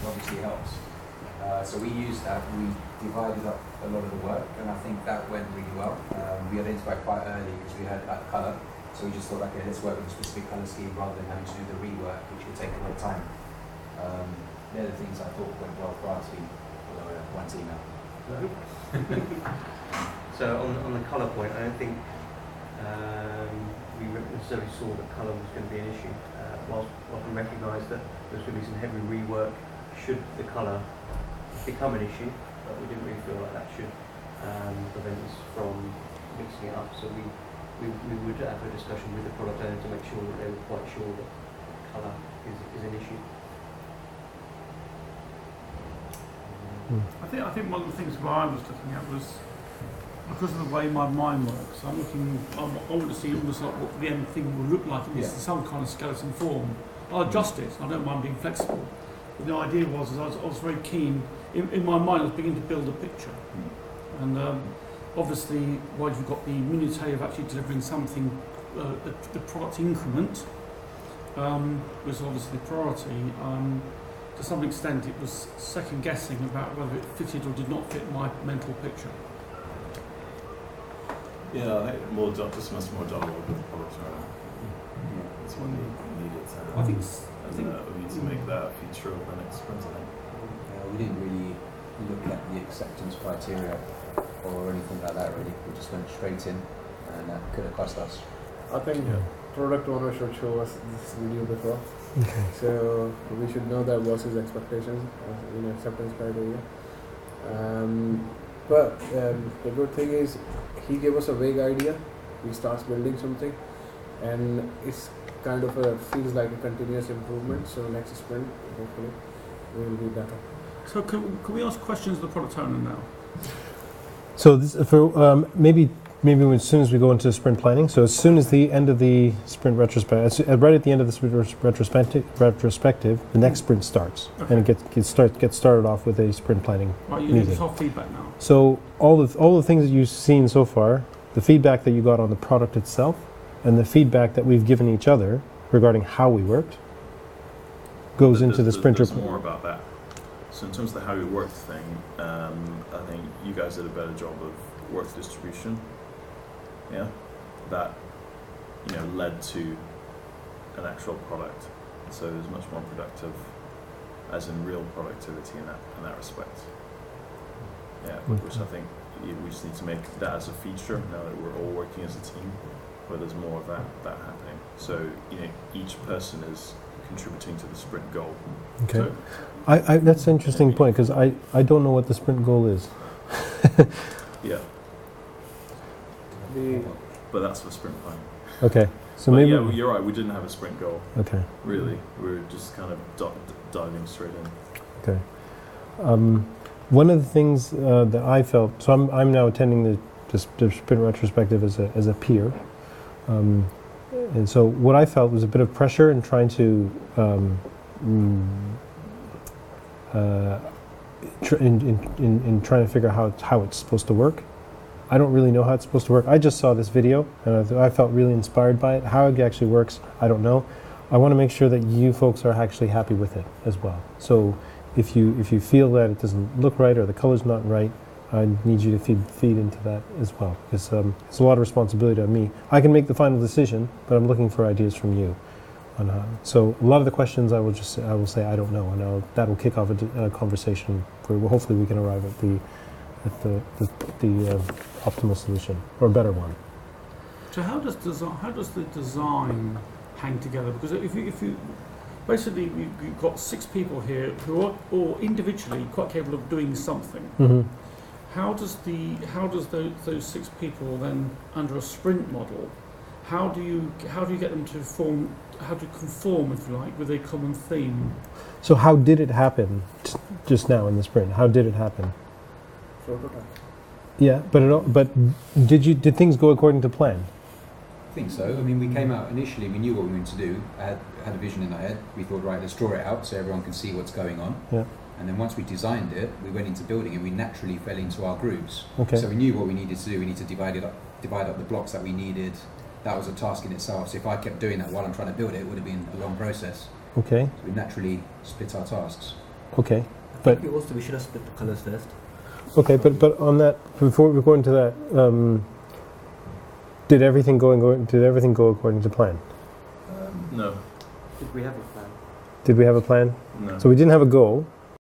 obviously helps. So we used that, we divided up a lot of the work, and I think that went really well. We identified quite early because we had that colour, so we just thought, okay, let's work with a specific colour scheme rather than having to do the rework, which would take a lot of time. They're the things I thought went well for our team, although one team now. So on the colour point, I don't think we necessarily saw that colour was going to be an issue. Whilst often recognised that there's going to be some heavy rework should the colour become an issue, but we didn't really feel like that should prevent us from mixing it up. So we would have a discussion with the product owner to make sure that they were quite sure that colour is an issue. I think one of the things that I was looking at was, because of the way my mind works, I want to see almost like what the end thing will look like in some kind of skeleton form. I'll adjust it, I don't mind being flexible. But the idea was I was very keen, in my mind I was beginning to build a picture. And obviously, while you've got the minutiae of actually delivering something, the product increment was obviously the priority. To some extent it was second guessing about whether it fitted or did not fit my mental picture. Yeah, I think just much more dialogue with the product owner. That's what needed. I think we need to make that a feature of the next sprint, I think. We didn't really look at the acceptance criteria or anything like that really. We just went straight in, and that could have cost us. I think product owner should show us this video before. Okay. So we should know that was his expectations in acceptance criteria. But the good thing is he gave us a vague idea. We start building something, and it's kind of feels like a continuous improvement. So next sprint, hopefully, we will be better. So can we ask questions of the product owner now? So this, for maybe as soon as we go into sprint planning. So as soon as the end of the sprint retrospective, right at the end of the sprint retrospective, the next sprint starts, and it gets started off with a sprint planning meeting. It's all feedback now. So all the things that you've seen so far, the feedback that you got on the product itself, and the feedback that we've given each other regarding how we worked, goes into the sprint report. More about that. So in terms of the how we worked thing, I think you guys did a better job of work distribution. Yeah, that led to an actual product. So it was much more productive, as in real productivity in that respect. Yeah, which I think we just need to make that as a feature now that we're all working as a team, where there's more of that happening. So each person is contributing to the sprint goal. Okay. So, that's an interesting point, because I don't know what the sprint goal is. Yeah. But that's for sprint planning. Okay. So but maybe you're right. We didn't have a sprint goal. Okay. Really, we were just kind of diving straight in. Okay. One of the things that I felt, so I'm now attending the sprint retrospective as a peer, and so what I felt was a bit of pressure in trying to in trying to figure out how it's supposed to work. I don't really know how it's supposed to work. I just saw this video and I felt really inspired by it. How it actually works, I don't know. I want to make sure that you folks are actually happy with it as well. So if you feel that it doesn't look right or the color's not right, I need you to feed into that as well, because it's a lot of responsibility on me. I can make the final decision, but I'm looking for ideas from you. So a lot of the questions I will say I don't know, and that will kick off a conversation where hopefully we can arrive at the optimal solution, or a better one. So how does the design hang together? Because if you basically you've got 6 people here who are all individually quite capable of doing something. Mm-hmm. How does those 6 people then, under a sprint model, how do you get them to conform, if you like, with a common theme? So how did it happen just now in the sprint? How did it happen? Prototype. Yeah, but did things go according to plan? I think so. I mean, we came out initially, we knew what we wanted to do. I had a vision in our head. We thought, right, let's draw it out so everyone can see what's going on. Yeah. And then once we designed it, we went into building it. We naturally fell into our groups. Okay. So we knew what we needed to do. We need to divide up the blocks that we needed. That was a task in itself. So if I kept doing that while I'm trying to build it, it would have been a long process. Okay. So we naturally split our tasks. Okay, I but think also we should have split the colours first. okay, but on that, before we go into that, did everything go according to plan? No, Did we have a plan? Did we have a plan? no. So we didn't have a goal.